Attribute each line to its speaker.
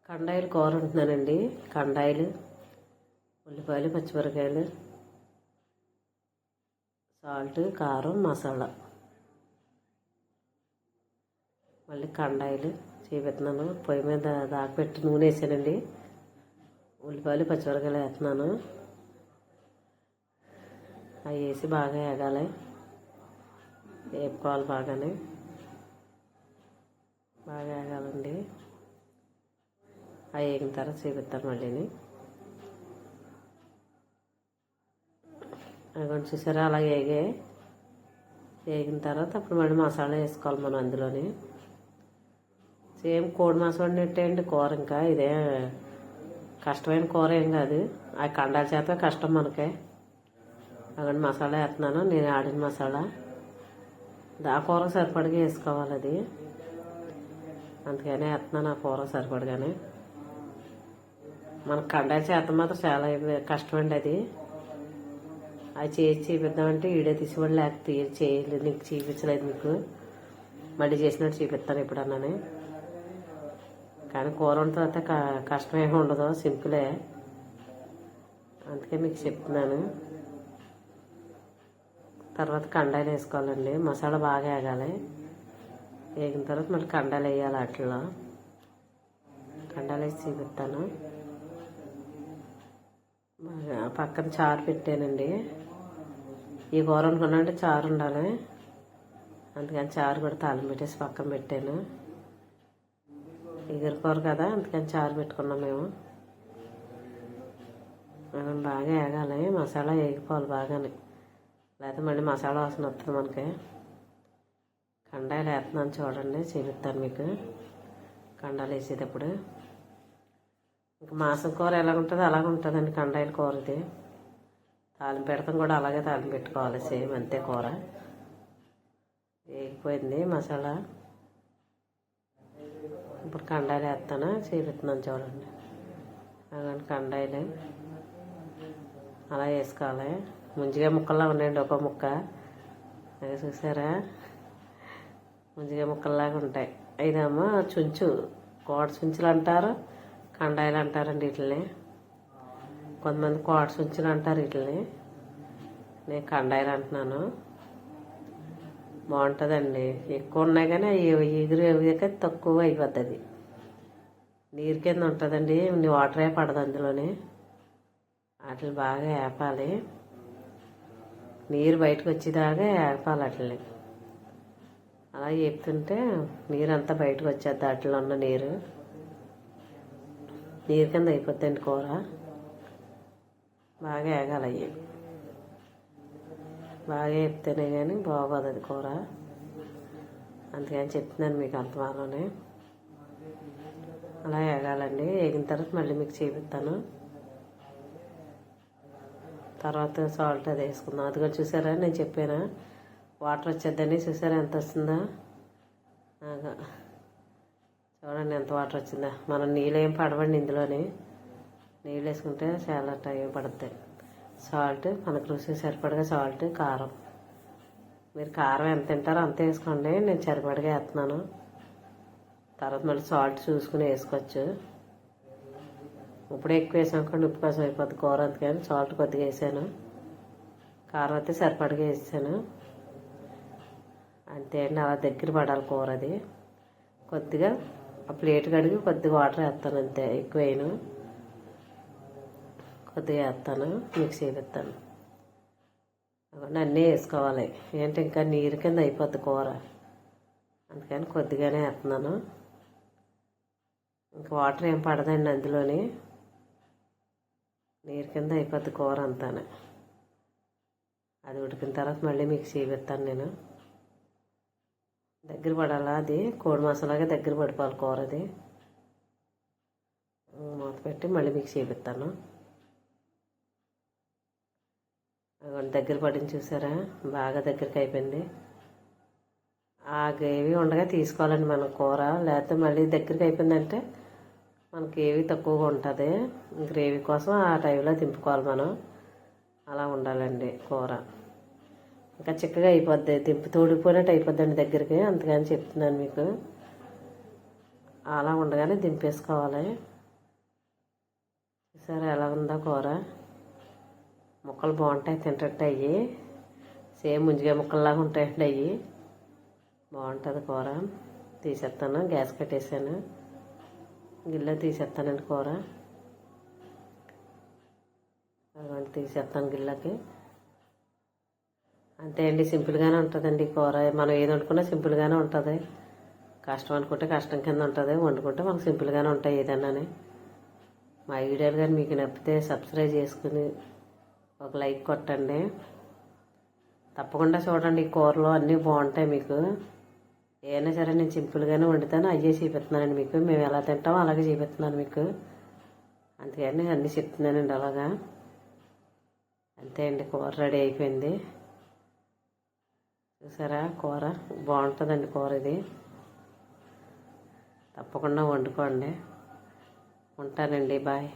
Speaker 1: కండాయిలు కూర ఉంటున్నానండి. కండాయిలు, ఉల్లిపాయలు, పచ్చిమిరకాయలు, సాల్ట్, కారం, మసాలా, మళ్ళీ కండాయిలు చేపెడుతున్నాను. పొయ్యి మీద దాకపెట్టి నూనె వేసానండి. ఉల్లిపాయలు, పచ్చిమిరకాయలు వేస్తున్నాను. అవి వేసి బాగా వేగాలి, వేపుకోవాలి. బాగా వేగాలండి. అవి వేగిన తర్వాత చూపిస్తాను మళ్ళీని. అవి చూసారా అలా వేగిన తర్వాత అప్పుడు మళ్ళీ మసాలా వేసుకోవాలి మనం అందులోని. సేమ్ కోడి మాంసం వండినట్టే అండి కూర. ఇంకా ఇదే కష్టమైన కూర ఏం కాదు. ఆ కండాల చేత కష్టం మనకే. అక్కడ మసాలా వేస్తున్నాను, నేను ఆడిన మసాలా. ఆ కూర సరిపడగా వేసుకోవాలి అది, అందుకనే వేస్తున్నాను. ఆ కూర సరిపడగానే. మనకు కండాల చేత మాత్రం చాలా కష్టమండి అది. అది చేసి చూపిద్దామంటే వీడియో తీసేవాళ్ళు లేకపోతే చేయలేదు. నీకు చూపించలేదు, మీకు మళ్ళీ చేసినట్టు చూపిస్తాను ఎప్పుడన్నానే. కానీ కూర వండిన తర్వాత కష్టమేమి ఉండదు, సింపులే. అందుకే మీకు చెప్తున్నాను. తర్వాత కండాయిలు వేసుకోవాలండి. మసాలా బాగా వేగాలి. వేగిన తర్వాత మళ్ళీ కండాయిలు వేయాలి. వాటిల్లో కండాయిలు వేసి చూపిస్తాను. పక్కన చారు పెట్టానండి. ఈ కూర అనుకున్నానంటే చారు ఉండాలి, అందుకని చారు కూడా తాలింపు పెట్టేసి పక్కన పెట్టాను. ఎగురు కూర కదా, అందుకని చారు పెట్టుకున్నాం మేము. బాగా వేగాలి, మసాలా వేగిపోవాలి బాగానే, లేకపోతే మళ్ళీ మసాలా వాసన వస్తుంది మనకి. కండాయిలు వేస్తున్నాను చూడండి, చూపిస్తాను మీకు కండాలు వేసేటప్పుడు. ఇంకా మాంసం కూర ఎలాగుంటుందో అలాగే ఉంటుందండి కండాయిల కూర. ఇది తాలింపు పెడతాం కూడా అలాగే తాలింపు పెట్టుకోవాలి, సేమ్ అంతే కూర. వేగిపోయింది మసాలా. ఇప్పుడు కండాయిలు వేస్తాను, చూపిస్తున్నాను చూడండి. అలాంటి కండాయిలు అలా వేసుకోవాలి. ముంజిగా ముక్కల్లా ఉన్నాయండి, ఒక ముక్క. అది చూసారా, ముంజిగా ముక్కల్లాగా ఉంటాయి. ఇదేమో చుంచు, కోడ చుంచులు అంటారు, కండాయిలు అంటారండి వీటిని. కొంతమంది కోడ చుంచులు అంటారు వీటిని. నేను కండాయిలు అంటున్నాను. బాగుంటుందండి. ఎక్కువ ఉన్నాయి కానీ ఎగురు తక్కువ అయిపోతుంది. నీరు కింద ఉంటుందండి, వాటరే పడదు అందులోనే. వాటిని బాగా వేపాలి, నీరు బయటకు వచ్చేదాకా వేపాలి వాటిని. అలా వేపుతుంటే నీరు అంతా బయటకు వచ్చేది, వాటిలో ఉన్న నీరు కింద అయిపోద్దండి కూర. బాగా వేగాలి అవి, బాగా వేపితేనే కానీ బాగోదు అది కూర. అందుకని చెప్తున్నాను మీకు అంతమాలోనే. అలా వేగాలండి. వేగిన తర్వాత మళ్ళీ మీకు చూపిస్తాను. తర్వాత సాల్ట్ అది వేసుకుందాం. అది కూడా చూసారా, నేను చెప్పానా వాటర్ వచ్చేద్దని. చూసారా ఎంత వస్తుందా, చూడండి ఎంత వాటర్ వచ్చిందా. మనం నీళ్ళు ఏం పడవండి ఇందులోని. నీళ్ళు వేసుకుంటే చాలా టైం పడుతుంది. సాల్ట్ మనకు రుచి సరిపడగా సాల్ట్, కారం. మీరు కారం ఎంత తింటారో అంత వేసుకోండి, నేను సరిపడగా వేస్తున్నాను. తర్వాత మళ్ళీ సాల్ట్ చూసుకుని వేసుకోవచ్చు. ఇప్పుడు ఎక్కువ వేసానుకోండి ఉప్పు కోసం అయిపోద్ది కూర, అందుకని సాల్ట్ కొద్దిగా వేసాను. కారం అయితే సరిపడగా వేసాను. అంతే అండి, అలా దగ్గర పడాలి కూర. అది కొద్దిగా ఆ ప్లేట్ కడిగి కొద్దిగా వాటర్ వేస్తాను అంతే, ఎక్కువ వేయను. కొద్దిగా వేస్తాను, మిక్స్ చేస్తాను. అన్నీ వేసుకోవాలి, ఏంటి ఇంకా నీరు కింద అయిపోద్ది కూర, అందుకని కొద్దిగానే వేస్తున్నాను. ఇంకా వాటర్ ఏం పడదండి అందులోని, నీరు కింద అయిపోద్ది కూర అంతానే. అది ఉడికిన తర్వాత మళ్ళీ మిక్స్ చేస్తాను నేను. దగ్గర పడాలా, అది కోడి మసాలాగా దగ్గర పడిపోవాలి కూర. అది మూత పెట్టి మళ్ళీ మిక్స్ చేస్తాను. అది దగ్గర పడింది చూసారా, బాగా దగ్గరికి అయిపోయింది. ఆ గ్రేవీ ఉండగా తీసుకోవాలండి మన కూర, లేకపోతే మళ్ళీ దగ్గరికి అయిపోయిందంటే మనకి గ్రేవీ తక్కువగా ఉంటుంది. గ్రేవీ కోసం ఆ టైంలో దింపుకోవాలి మనం. అలా ఉండాలండి కూర. ఇంకా చిక్కగా అయిపోద్ది, తోడిపోయినట్టు అయిపోద్దండి దగ్గరికి, అందుకని చెప్తున్నాను మీకు. అలా ఉండగానే దింపేసుకోవాలి. చూసారా ఎలా ఉందో కూర. ముక్కలు బాగుంటాయి, తింటట్టు అయ్యి సేమ్ ముంజిగా ముక్కల్లాగా ఉంటాయండి అవి. బాగుంటుంది కూర. తీసేస్తాను, గ్యాస్ కట్టేసాను. గిన్నెలో తీసేస్తానండి కూర. అటువంటి తీసేస్తాను గిన్నెకి. అంతే అండి, సింపుల్గానే ఉంటుందండి కూర. మనం ఏది వండుకున్నా సింపుల్గానే ఉంటుంది. కష్టం అనుకుంటే కష్టం కింద ఉంటుంది, వండుకుంటే మనకు సింపుల్గానే ఉంటాయి ఏదన్నానే. మా వీడియోలు కానీ మీకు నచ్చితే సబ్స్క్రైబ్ చేసుకుని ఒక లైక్ కొట్టండి. తప్పకుండా చూడండి, ఈ కూరలో అన్నీ బాగుంటాయి మీకు. ఏమైనా సరే నేను సింపుల్గానే వండుతాను, అయ్యే చూపిస్తున్నానండి మీకు. మేము ఎలా తింటామో అలాగే చూపిస్తున్నాను మీకు. అందుకని అన్నీ చెప్తున్నానండి అలాగా. అంతే అండి, కూర రెడీ అయిపోయింది. చూసారా కూర బాగుంటుందండి కూర ఇది. తప్పకుండా వండుకోండి. ఉంటానండి, బాయ్.